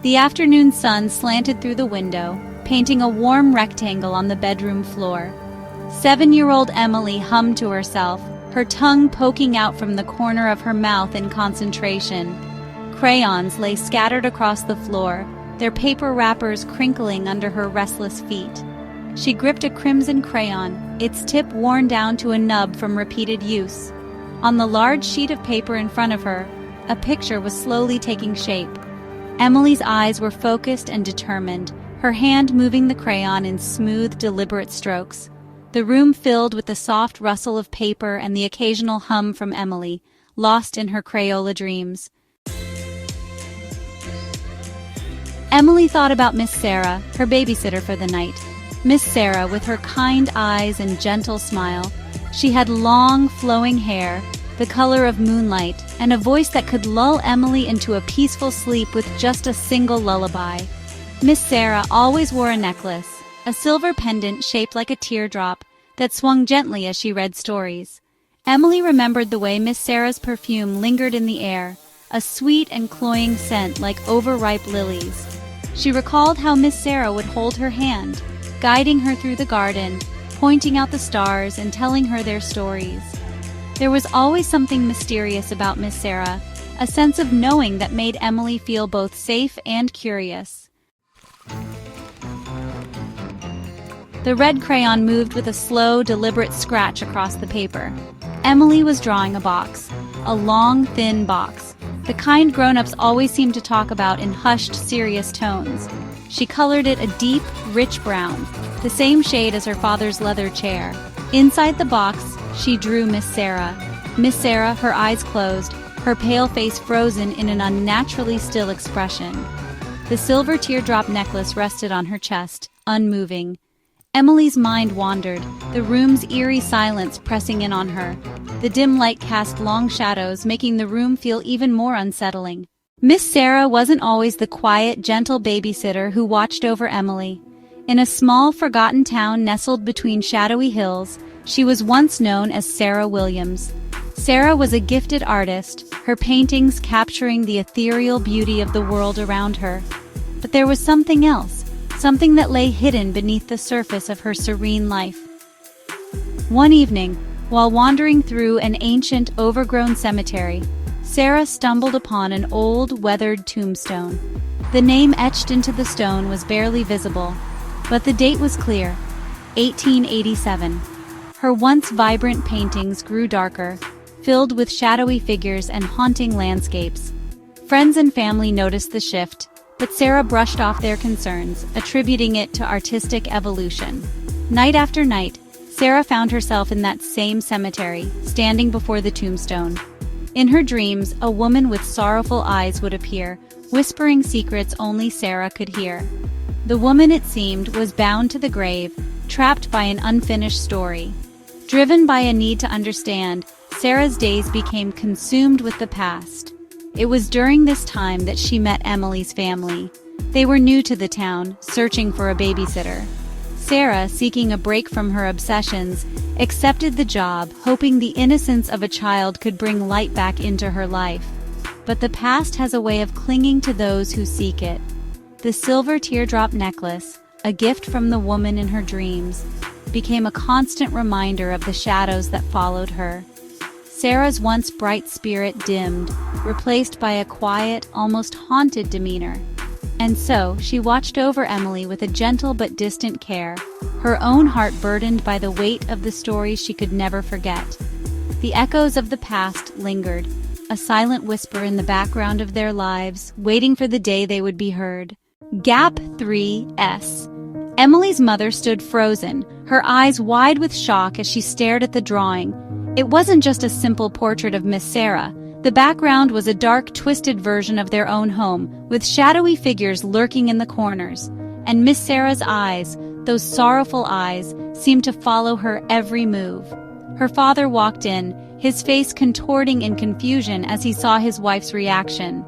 The afternoon sun slanted through the window, painting a warm rectangle on the bedroom floor. 7-year-old Emily hummed to herself, her tongue poking out from the corner of her mouth in concentration. Crayons lay scattered across the floor, their paper wrappers crinkling under her restless feet. She gripped a crimson crayon, its tip worn down to a nub from repeated use. On the large sheet of paper in front of her, a picture was slowly taking shape. Emily's eyes were focused and determined, her hand moving the crayon in smooth, deliberate strokes. The room filled with the soft rustle of paper and the occasional hum from Emily, lost in her Crayola dreams. Emily thought about Miss Sarah, her babysitter for the night. Miss Sarah, with her kind eyes and gentle smile. She had long, flowing hair, the color of moonlight, and a voice that could lull Emily into a peaceful sleep with just a single lullaby. Miss Sarah always wore a necklace, a silver pendant shaped like a teardrop, that swung gently as she read stories. Emily remembered the way Miss Sarah's perfume lingered in the air, a sweet and cloying scent like overripe lilies. She recalled how Miss Sarah would hold her hand, guiding her through the garden, pointing out the stars and telling her their stories. There was always something mysterious about Miss Sarah, a sense of knowing that made Emily feel both safe and curious. The red crayon moved with a slow, deliberate scratch across the paper. Emily was drawing a box, a long, thin box, the kind grown-ups always seem to talk about in hushed, serious tones. She colored it a deep, rich brown, the same shade as her father's leather chair. Inside the box, she drew Miss Sarah. Miss Sarah, her eyes closed, her pale face frozen in an unnaturally still expression. The silver teardrop necklace rested on her chest, unmoving. Emily's mind wandered, the room's eerie silence pressing in on her. The dim light cast long shadows, making the room feel even more unsettling. Miss Sarah wasn't always the quiet, gentle babysitter who watched over Emily. In a small, forgotten town nestled between shadowy hills, she was once known as Sarah Williams. Sarah was a gifted artist, her paintings capturing the ethereal beauty of the world around her. But there was something else. Something that lay hidden beneath the surface of her serene life. One evening, while wandering through an ancient, overgrown cemetery, Sarah stumbled upon an old, weathered tombstone. The name etched into the stone was barely visible, but the date was clear, 1887. Her once vibrant paintings grew darker, filled with shadowy figures and haunting landscapes. Friends and family noticed the shift, but Sarah brushed off their concerns, attributing it to artistic evolution. Night after night, Sarah found herself in that same cemetery, standing before the tombstone. In her dreams, a woman with sorrowful eyes would appear, whispering secrets only Sarah could hear. The woman, it seemed, was bound to the grave, trapped by an unfinished story. Driven by a need to understand, Sarah's days became consumed with the past. It was during this time that she met Emily's family. They were new to the town, searching for a babysitter. Sarah, seeking a break from her obsessions, accepted the job, hoping the innocence of a child could bring light back into her life. But the past has a way of clinging to those who seek it. The silver teardrop necklace, a gift from the woman in her dreams, became a constant reminder of the shadows that followed her. Sarah's once bright spirit dimmed, replaced by a quiet, almost haunted demeanor. And so, she watched over Emily with a gentle but distant care, her own heart burdened by the weight of the stories she could never forget. The echoes of the past lingered, a silent whisper in the background of their lives, waiting for the day they would be heard. Gap 3S. Emily's mother stood frozen, her eyes wide with shock as she stared at the drawing. It wasn't just a simple portrait of Miss Sarah. The background was a dark, twisted version of their own home, with shadowy figures lurking in the corners. And Miss Sarah's eyes, those sorrowful eyes, seemed to follow her every move. Her father walked in, his face contorting in confusion as he saw his wife's reaction.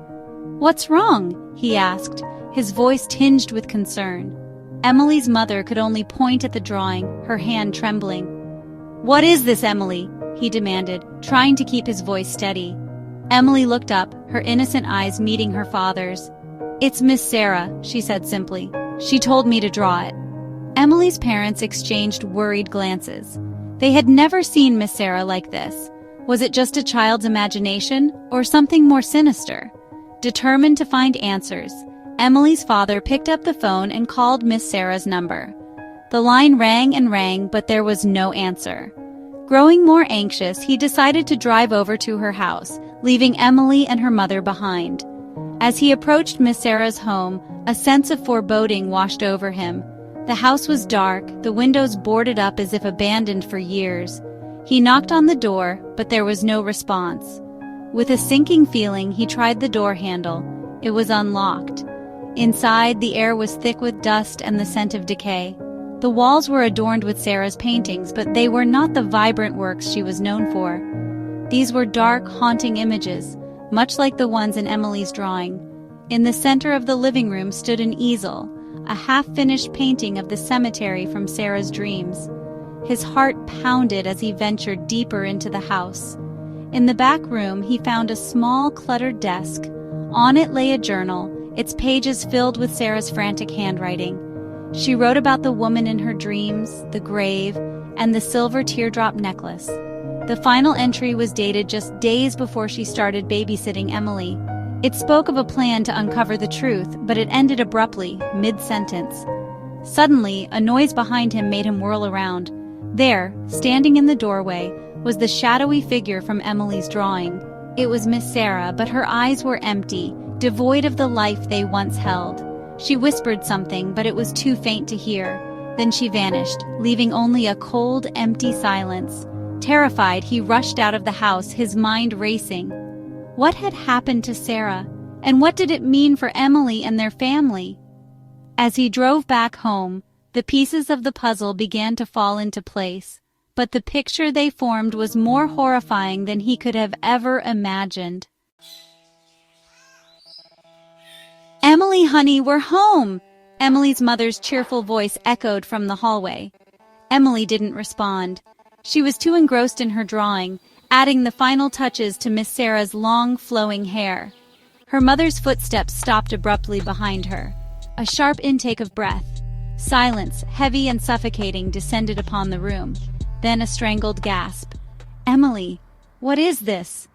"What's wrong?" he asked, his voice tinged with concern. Emily's mother could only point at the drawing, her hand trembling. "What is this, Emily?" he demanded, trying to keep his voice steady. Emily looked up, her innocent eyes meeting her father's. "It's Miss Sarah," she said simply. "She told me to draw it." Emily's parents exchanged worried glances. They had never seen Miss Sarah like this. Was it just a child's imagination, or something more sinister? Determined to find answers, Emily's father picked up the phone and called Miss Sarah's number. The line rang and rang, but there was no answer. Growing more anxious, he decided to drive over to her house, leaving Emily and her mother behind. As he approached Miss Sarah's home, a sense of foreboding washed over him. The house was dark, the windows boarded up as if abandoned for years. He knocked on the door, but there was no response. With a sinking feeling, he tried the door handle. It was unlocked. Inside, the air was thick with dust and the scent of decay. The walls were adorned with Sarah's paintings, but they were not the vibrant works she was known for. These were dark, haunting images, much like the ones in Emily's drawing. In the center of the living room stood an easel, a half-finished painting of the cemetery from Sarah's dreams. His heart pounded as he ventured deeper into the house. In the back room, he found a small, cluttered desk. On it lay a journal, its pages filled with Sarah's frantic handwriting. She wrote about the woman in her dreams, the grave, and the silver teardrop necklace. The final entry was dated just days before she started babysitting Emily. It spoke of a plan to uncover the truth, but it ended abruptly, mid-sentence. Suddenly, a noise behind him made him whirl around. There, standing in the doorway, was the shadowy figure from Emily's drawing. It was Miss Sarah, but her eyes were empty, devoid of the life they once held. She whispered something, but it was too faint to hear. Then she vanished, leaving only a cold, empty silence. Terrified, he rushed out of the house, his mind racing. What had happened to Sarah? And what did it mean for Emily and their family? As he drove back home, the pieces of the puzzle began to fall into place, but the picture they formed was more horrifying than he could have ever imagined. "Emily, honey, we're home!" Emily's mother's cheerful voice echoed from the hallway. Emily didn't respond. She was too engrossed in her drawing, adding the final touches to Miss Sarah's long, flowing hair. Her mother's footsteps stopped abruptly behind her. A sharp intake of breath. Silence, heavy and suffocating, descended upon the room. Then a strangled gasp. "Emily, what is this?"